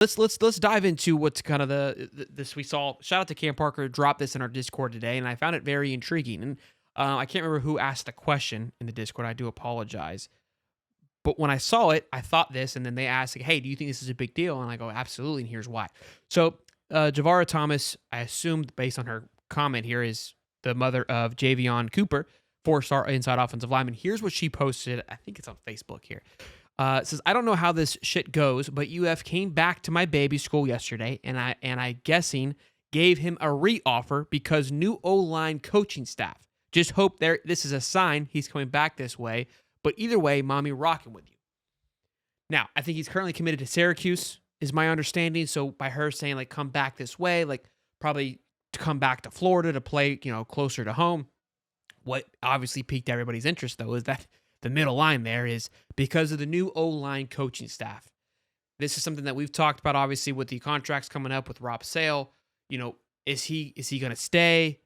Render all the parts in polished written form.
Let's dive into what's kind of this we saw. Shout out to Cam Parker, dropped this in our Discord today, and I found it very intriguing. And I can't remember who asked the question in the Discord. I do apologize, but when I saw it, I thought this, and then they asked, like, "Hey, do you think this is a big deal?" And I go, "Absolutely," and here's why. So, Javara Thomas, I assumed based on her comment here, is the mother of Javeion Cooper, four-star inside offensive lineman. Here's what she posted. I think it's on Facebook here. It says, "I don't know how this shit goes, but UF came back to my baby's school yesterday, and I guessing gave him a re-offer because new O-line coaching staff. Just hope this is a sign he's coming back this way. But either way, mommy rocking with you." Now, I think he's currently committed to Syracuse, is my understanding. So by her saying, like, come back this way, like, probably to come back to Florida to play, closer to home. What obviously piqued everybody's interest, though, is that the middle line there is because of the new O-line coaching staff. This is something that we've talked about, obviously, with the contracts coming up with Rob Sale. Is he going to stay?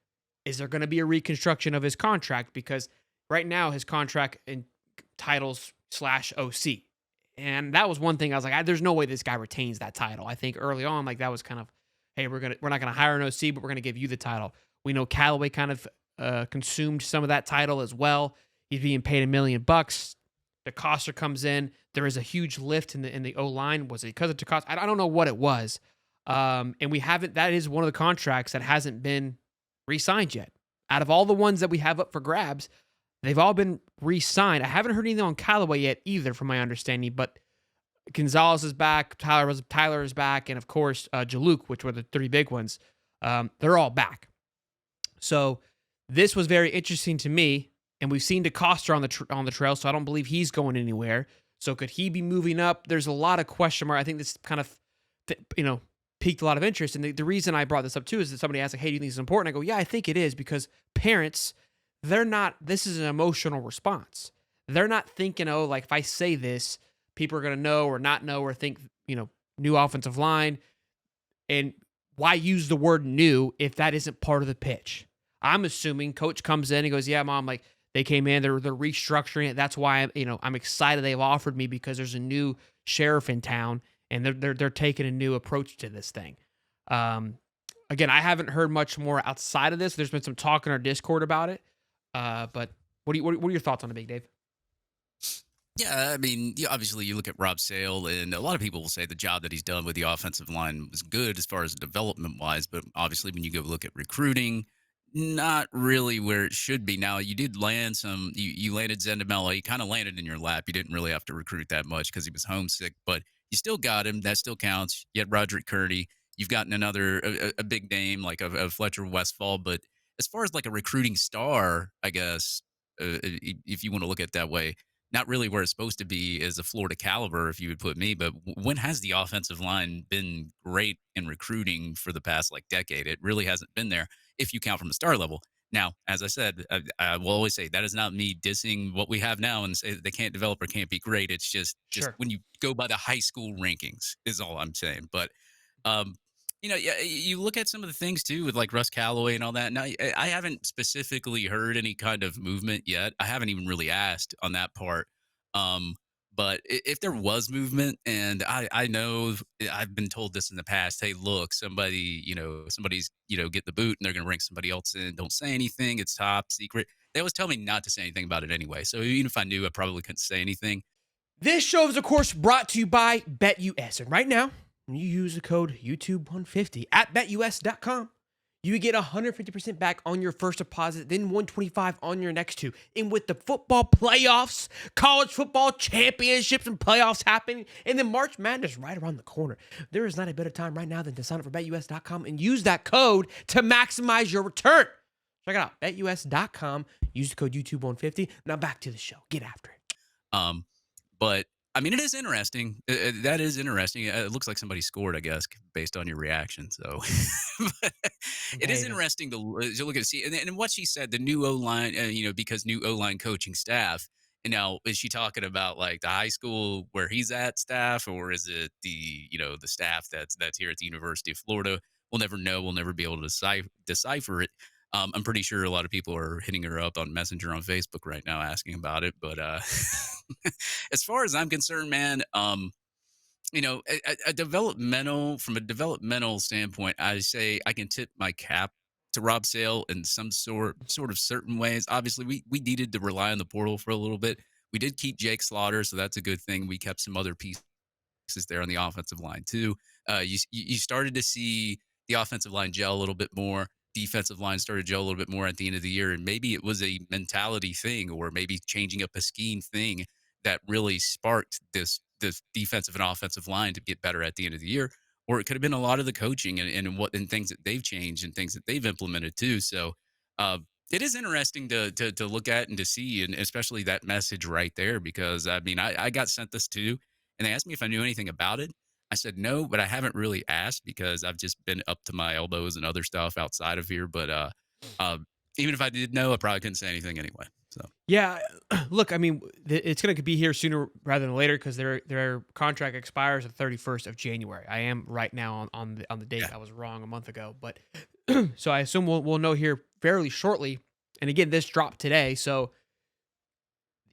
Is there going to be a reconstruction of his contract? Because right now his contract in titles /OC. And that was one thing I was like, there's no way this guy retains that title. I think early on, like, that was kind of, hey, we're not gonna hire an OC, but we're gonna give you the title. We know Callaway kind of consumed some of that title as well. He's being paid $1 million. DeCoster comes in. There is a huge lift in the O line. Was it because of DeCoster? I don't know what it was. And we haven't. That is one of the contracts that hasn't been re-signed yet. Out of all the ones that we have up for grabs, they've all been re-signed. I haven't heard anything on Callaway yet either, from my understanding, but Gonzalez is back, Tyler is back, and of course, Jaluk, which were the three big ones. They're all back. So this was very interesting to me, and we've seen DeCoster on the trail, so I don't believe he's going anywhere. So could he be moving up? There's a lot of question mark. I think this kind of, piqued a lot of interest. And the reason I brought this up too is that somebody asked, like, "Hey, do you think this is important?" I go, "Yeah, I think it is," because parents, this is an emotional response. They're not thinking, oh, like, if I say this, people are going to know or not know or think, new offensive line. And why use the word new if that isn't part of the pitch? I'm assuming coach comes in and goes, "Yeah, mom, like, they came in, they're restructuring it. That's why I'm excited they've offered me because there's a new sheriff in town and they're taking a new approach to this thing." Again, I haven't heard much more outside of this. There's been some talk in our Discord about it. But what are your thoughts on it, Big Dave? Yeah, I mean, obviously you look at Rob Sale, and a lot of people will say the job that he's done with the offensive line was good as far as development wise, but obviously when you go look at recruiting, not really where it should be. Now, you did land you landed Zendamela. He kind of landed in your lap. You didn't really have to recruit that much because he was homesick, but you still got him. That still counts. You had Roderick Curdy. You've gotten a big name like of Fletcher Westfall, but as far as like a recruiting star, I guess, if you want to look at it that way, not really where it's supposed to be as a Florida caliber, if you would put me. But when has the offensive line been great in recruiting for the past like decade? It really hasn't been there if you count from the star level. Now, as I said, I will always say that is not me dissing what we have now and say that they can't develop or can't be great. It's just Sure. when you go by the high school rankings is all I'm saying. But um, yeah, you look at some of the things too with like Russ Callaway and all that. Now, I haven't specifically heard any kind of movement yet. I haven't even really asked on that part. Um, but if there was movement, and I know I've been told this in the past, hey, look, somebody's, get the boot and they're going to bring somebody else in. Don't say anything. It's top secret. They always tell me not to say anything about it anyway. So even if I knew, I probably couldn't say anything. This show is, of course, brought to you by BetUS. And right now, when you use the code YouTube150 at betus.com, you get 150% back on your first deposit, then 125 on your next two. And with the football playoffs, college football championships and playoffs happening, and then March Madness right around the corner, there is not a better time right now than to sign up for betus.com and use that code to maximize your return. Check it out, betus.com. Use the code YouTube150. Now back to the show. Get after it. But I mean, it is interesting. That is interesting. It looks like somebody scored, I guess, based on your reaction. So it is David. interesting to look at see. And what she said, the new O line, because new O line coaching staff. And now, is she talking about like the high school where he's at staff, or is it the staff that's here at the University of Florida? We'll never know. We'll never be able to decipher it. I'm pretty sure a lot of people are hitting her up on Messenger on Facebook right now asking about it. But as far as I'm concerned, man, A developmental from a developmental standpoint, I say I can tip my cap to Rob Sale in some sort of certain ways. Obviously, we needed to rely on the portal for a little bit. We did keep Jake Slaughter, so that's a good thing. We kept some other pieces there on the offensive line too. You started to see the offensive line gel a little bit more. Defensive line started to gel a little bit more at the end of the year, and maybe it was a mentality thing, or maybe changing up a scheme thing that really sparked this defensive and offensive line to get better at the end of the year. Or it could have been a lot of the coaching and things that they've changed and things that they've implemented too. So uh, it is interesting to look at and to see, and especially that message right there, because I mean I got sent this too, and they asked me if I knew anything about it. I said no, but I haven't really asked because I've just been up to my elbows and other stuff outside of here. But uh, even if I did know, I probably couldn't say anything anyway. So Yeah, look, I mean, it's going to be here sooner rather than later because their contract expires the 31st of January. I am right now on the date. yeah, I was wrong a month ago, but so I assume we'll know here fairly shortly. And again, this dropped today, so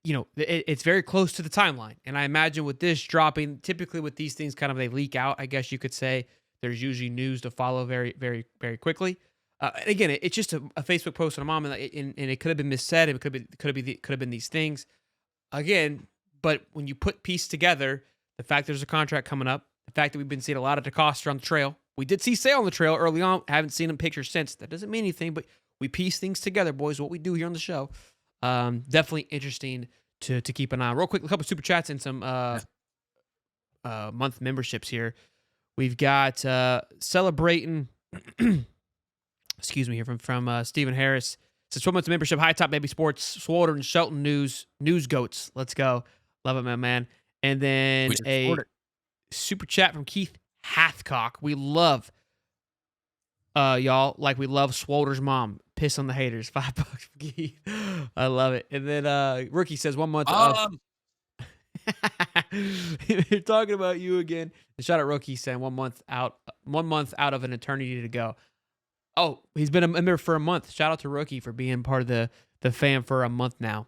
it's very close to the timeline. And I imagine with this dropping, typically with these things, kind of they leak out. I guess you could say there's usually news to follow very, very, very quickly. And again, it's just a Facebook post on a mom, and it could have been missaid. It could have been these things again. But when you put piece together, the fact there's a contract coming up, the fact that we've been seeing a lot of DeCoster on the trail, we did see Sale on the trail early on. Haven't seen him pictures since. That doesn't mean anything, but we piece things together, boys. What we do here on the show. Definitely interesting to keep an eye on. Real quick, a couple super chats and some yeah. month memberships here. We've got celebrating. Excuse me, here from Stephen Harris. Says 12 months of membership, High Top Baby Sports, Swolder and Shelton News Goats. Let's go. Love it, my man. And then We should a support it. super chat from Keith Hathcock. We love y'all like we love Swolder's mom. Piss on the haters. $5 for Keith. I love it. And then Rookie says 1 month of Um, They're talking about you again. And shout out Rookie saying 1 month out of an eternity to go. Oh, he's been a member for a month. Shout out to Rookie for being part of the fam for a month now.